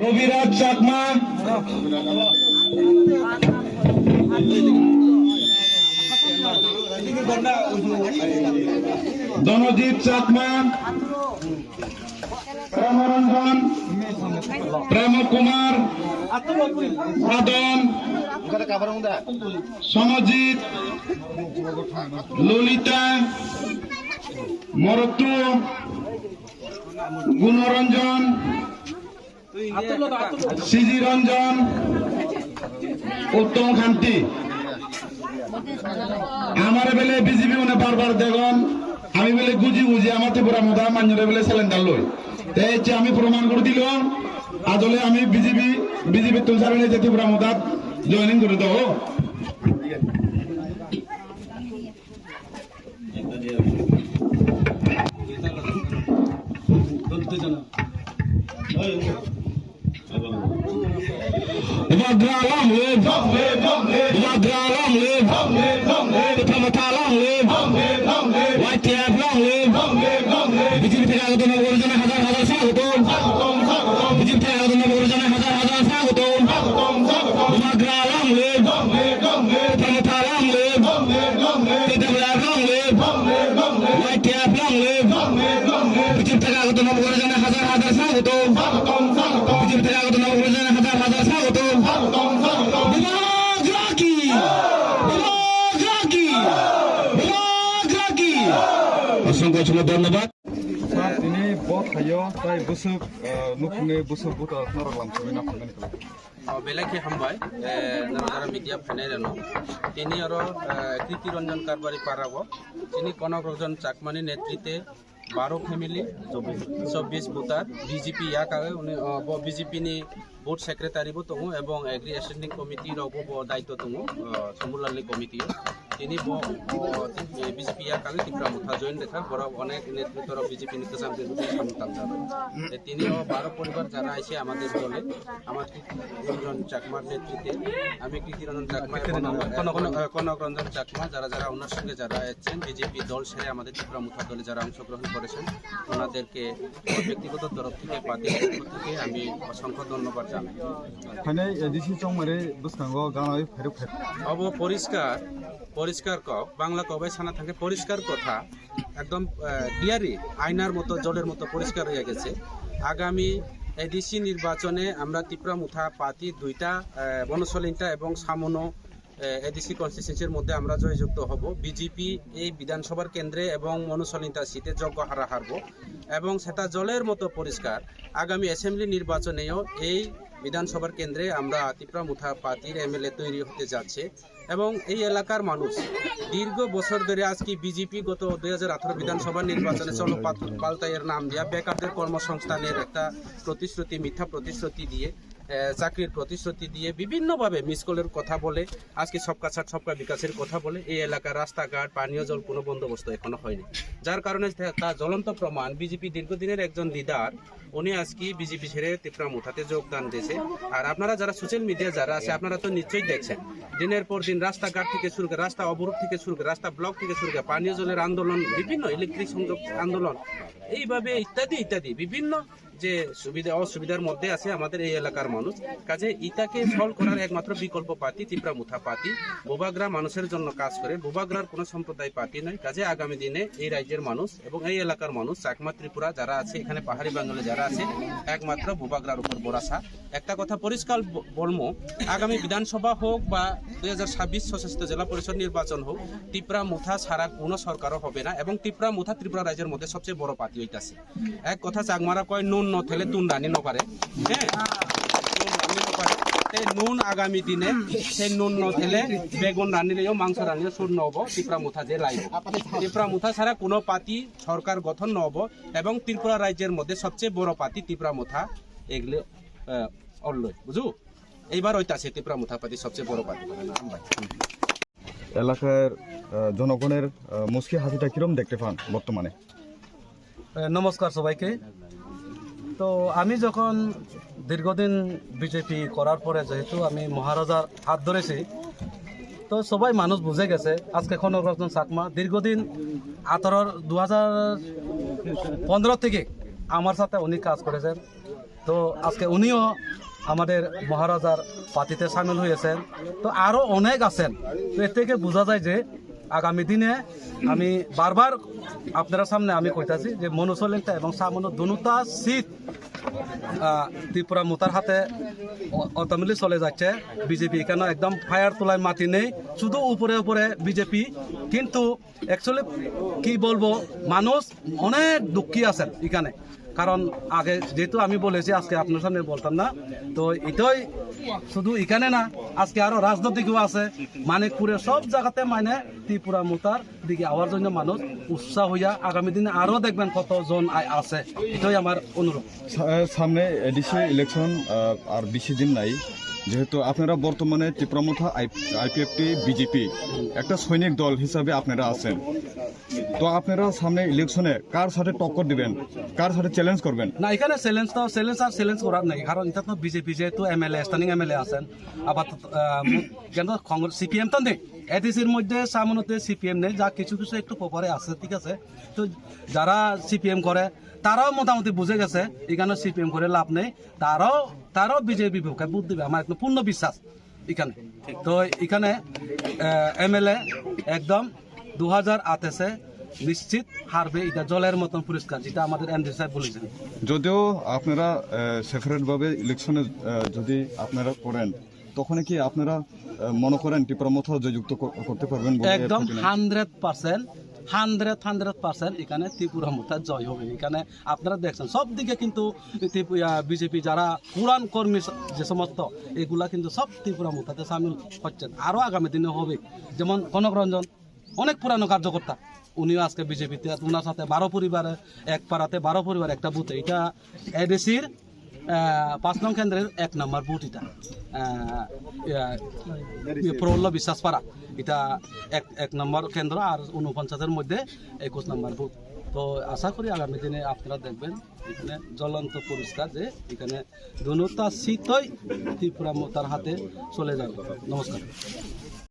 রবিরাজ চাকমা, ধনজিৎ চাকমা, প্রেমরঞ্জন, প্রেম কুমার, সাধন, Somjit, Lalita, মরতু, গুণরঞ্জন, CG Ranjan, উত্তম খান্তি। আমার বেলে BJP মানে বারবার দেখুন আমি বেলে গুজি গুজি আমার ত্রিপুরা মোদা মান্যরে বেলে সিলিন্ডার লই আমি প্রমাণ করে দিল আদলে আমি বিজেপি তুলসার ত্রিপুরা মোদা জয়েনিং করে দেবো। Long live, long live, long live, long live, long live, long live, long live, YTF long live, long live, long live, BJP থেকে আগত নবগরজনে হাজার হাজার স্বাগতম, BJP থেকে আগত নবগরজনে হাজার হাজার স্বাগতম, long live, long live, long live, long live, long live, long live, YTF long live, long live, long live, BJP থেকে আগত নবগরজনে হাজার হাজার স্বাগতম, BJP থেকে আগত নবগরজনে হাজার হাজার স্বাগতম। অসংখ্য ধন্যবাদ। তিনি বত হাইও তাই বুসুক নুকুনে বুসুক বুত নরলাম সবিনা ফান্দানি কলা বেলাকে হামবাই নারা মিডিয়া ফাইনাইরানো তিনি আরো কৃতি রঞ্জন কারবারি পারাব তিনি কনকরঞ্জন চাকমানি নেতৃত্বে 12 ফ্যামিলি 24 বুতার বিজেপি ইয়াকাগে উনি বিজেপি নি बोर्ड सेक्रेटारि बो दङ एवं एग्री एसेंडिंग कमिटी रावबो दायित्व दङ समूलालनि कमिटी তিনি বিজেপি কালে ত্রিপুরা মুথা জয়েন দেখা বড় অনেক নেতৃত্ব বিজেপি নির্দেশন তিনি 12 পরিবার যারা আছে আমাদের দলে আমার কৃতিরঞ্জন চাকমার নেতৃত্বে আমি কৃতিরঞ্জন চাকমা কনকরঞ্জন চাকমা যারা যারা ওনার সঙ্গে যারা আছেন বিজেপি দল ছেড়ে আমাদের ত্রিপুরা মুথা দলে যারা অংশগ্রহণ করেছেন ওনাদেরকে ব্যক্তিগত তরফ থেকে পার্টির পক্ষ থেকে আমি অসংখ্য ধন্যবাদ জানাই। ফাইনাই এডিসি চংমারে বুসকাঙ্গ গানাই ফেরু ফের অব পরিষ্কার বাংলা কবাই সানা থাকে পরিষ্কার কথা একদম ক্লিয়ারই আয়নার মতো জলের মতো পরিষ্কার হয়ে গেছে। আগামী এডিসি নির্বাচনে আমরা ত্রিপুরা মুথা পার্টি 2টা বনসলিনটা এবং সামনো এডিসি কনস্টিটিউয়েন্সির মধ্যে আমরা জয়যুক্ত হব। বিজেপি এই বিধানসভার কেন্দ্রে এবং মনসলিনটা সিটে যোগ্য হারা হারব এবং সেটা জলের মতো পরিষ্কার। আগামী অ্যাসেম্বলি নির্বাচনেও এই বিধানসভার কেন্দ্রে আমরা ত্রিপুরা মুথা পার্টির এমএলএ তৈরি হতে যাচ্ছে এবং এই এলাকার মানুষ দীর্ঘ বছর ধরে আজকে বিজেপি গত 2018 বিধানসভা নির্বাচনে চলো পাল্টাইয়ের নাম দিয়া বেকারদের কর্মসংস্থানের একটা প্রতিশ্রুতি মিথ্যা প্রতিশ্রুতি দিয়ে চাকরির প্রতিশ্রুতি দিয়ে বিভিন্নভাবে মিসকলের কথা বলে আজকে সবকা ছাড় সবকা বিকাশের কথা বলে এই এলাকার রাস্তাঘাট পানীয় জল কোনো বন্দোবস্ত এখনো হয়নি, যার কারণে তার জ্বলন্ত প্রমাণ বিজেপি দীর্ঘদিনের একজন লিডার উনি আজকে বিজেপি ছেড়ে ত্রিপুরা মুথাতে যোগদান দিয়েছে। আর আপনারা যারা সোশ্যাল মিডিয়া যারা আছে আপনারা তো নিশ্চয়ই দেখছেন দিনের পর দিন রাস্তাঘাট থেকে শুরু করে রাস্তা অবরোধ থেকে শুরু করে রাস্তা ব্লক থেকে শুরু করে পানীয় জলের আন্দোলন বিভিন্ন ইলেকট্রিক সংযোগ আন্দোলন এইভাবে ইত্যাদি ইত্যাদি বিভিন্ন যে সুবিধা অসুবিধার মধ্যে আছে আমাদের এই এলাকার মানুষ। কাজে ইটাকে সলভ করার একমাত্র বিকল্প পার্টি ত্রিপুরা মুথা পার্টি। বোবাগ্রা মানুষের জন্য কাজ করে, বোবাগ্রার কোনো সম্প্রদায় পার্টি নয়। কাজে আগামী দিনে এই রাজ্যের মানুষ এবং এই এলাকার মানুষ চাকমা ত্রিপুরা যারা আছে এখানে পাহাড়ি বাঙালি যারা আছে একমাত্র বোবাগ্রার উপর ভরসা। একটা কথা পরিষ্কার বলবো, আগামী বিধানসভা হোক বা 2026 সশস্ত্র জেলা পরিষদ নির্বাচন হোক ত্রিপুরা মুথা ছাড়া কোনো সরকারও হবে না এবং ত্রিপুরা মুথা ত্রিপুরা রাজ্যের মধ্যে সবচেয়ে বড় পার্টি হইতাছে। এক কথা চাকমারা কয় নুন নথেলে তুন রানি নপারে, হ্যাঁ নুন আগামী দিনে সেই নুন নথেলে বেগুন রানিলেও মাংস রানিলেও সুর নহব ত্রিপুরা মুথা যে লাইব। ত্রিপুরা মুথা ছাড়া কোনো পার্টি সরকার গঠন নহব এবং ত্রিপুরা রাজ্যের মধ্যে সবচেয়ে বড় পার্টি ত্রিপুরা মুথা এগুলো অল্লই বুঝু এইবার ওইটাছে ত্রিপুরা মুথা পার্টি সবচেয়ে বড় পার্টি। এলাকার জনগণের মুশকি হাসিটা কিরম দেখতে পান বর্তমানে? নমস্কার সবাইকে। তো আমি যখন দীর্ঘদিন বিজেপি করার পরে যেহেতু আমি মহারাজার হাত ধরেছি তো সবাই মানুষ বুঝে গেছে আজকে কনকরঞ্জন চাকমা দীর্ঘদিন 2015 থেকে আমার সাথে উনি কাজ করেছেন। তো আজকে উনিও আমাদের মহারাজার পার্টিতে সামিল হয়েছেন। তো আরও অনেক আছেন। তো এর থেকে বোঝা যায় যে আগামী দিনে আমি বারবার আপনারা সামনে আমি কইতাছি যে মনুসলেন্টা এবং সামনো দুটা সিট ত্রিপুরা মোতার হাতে অটোমেটিকলি চলে যাচ্ছে। বিজেপি এখানে একদম ফায়ার তোলায় মাটি নেই, শুধু উপরে উপরে বিজেপি। কিন্তু অ্যাকচুয়ালি কি বলবো, মানুষ অনেক দুঃখী আছেন এখানে। কারণ আগে যেহেতু আমি বলেছি, আজকে আপনার সামনে বলতাম না, তো এটাই শুধু এখানে না, আজকে আরো রাজনৈতিকও আছে মানিকপুরে, সব জায়গাতে মানে ত্রিপুরা মোতার দিকে আওয়ার জন্য মানুষ উৎসাহ হইয়া আগামী দিনে আরো দেখবেন কতজন আছে। এটাই আমার অনুরোধ। সামনে এডিসি ইলেকশন আর বেশি দিন নাই, যেহেতু আপনারা বর্তমানে ত্রিপুরামথা আইপিএফটি বিজেপি একটা সৈনিক দল হিসাবে আপনারা আছেন, তো আপনারা সামনে ইলেকশনে কার সাথে টক্কর দিবেন, কার সাথে চ্যালেঞ্জ করবেন? না, এখানে চ্যালেঞ্জ করার নাই, কারণ এটা তো বিজেপি যেহেতু এমএলএ স্ট্যান্ডিং এমএলএ আছেন। আবার কেন কংগ্রেস সিপিএম তো নেই, এডিসির মধ্যে সামনেতে সিপিএম নেই, যা কিছু কিছু একটু পরে আছে, ঠিক আছে। তো যারা সিপিএম করে তারাও মোটামুটি বুঝে গেছে এখানে সিপিএম করে লাভ নেই, তারাও বিজেপি পক্ষে ভোট দিবে, আমার একদম পূর্ণ বিশ্বাস এখানে। তো এখানে এমএলএ একদম 2028 নিশ্চিত হারবে, এটা জলের মতন পরিষ্কার, যেটা আমাদের এমডি সাহেব বলেছেন। যদিও আপনারা সেপারেট ভাবে ইলেকশনে যদি আপনারা করেন, তখন কি আপনারা মনে করেন ত্রিপুরামথা জয়যুক্ত করতে পারবেন? একদম 100% এখানে ত্রিপুরামথা জয় হবে। এখানে আপনারা দেখছেন সব দিকে কিন্তু বিজেপি যারা পুরান কর্মী যে সমস্ত, এগুলা কিন্তু সব ত্রিপুরামথাতে সামিল হচ্ছেন, আরো আগামী দিনে হবে। যেমন কনক রঞ্জন অনেক পুরানো কার্যকর্তা, উনিও আজকে বিজেপিতে, ওনার সাথে 12 পরিবারে, এক পাড়াতে 12 পরিবার একটা বুথে, এটা এডিসির 5 নং কেন্দ্রের 1 নম্বর বুথ। এটা প্রহ্ল বিশ্বাস পাড়া, এটা এক নম্বর কেন্দ্র, আর 49-এর মধ্যে 21 নম্বর বুথ। তো আশা করি আগামী দিনে আপনারা দেখবেন এখানে জ্বলন্ত পরিষ্কার যে এখানে দুটা সিটই ত্রিপুরামথার হাতে চলে যাবে। নমস্কার।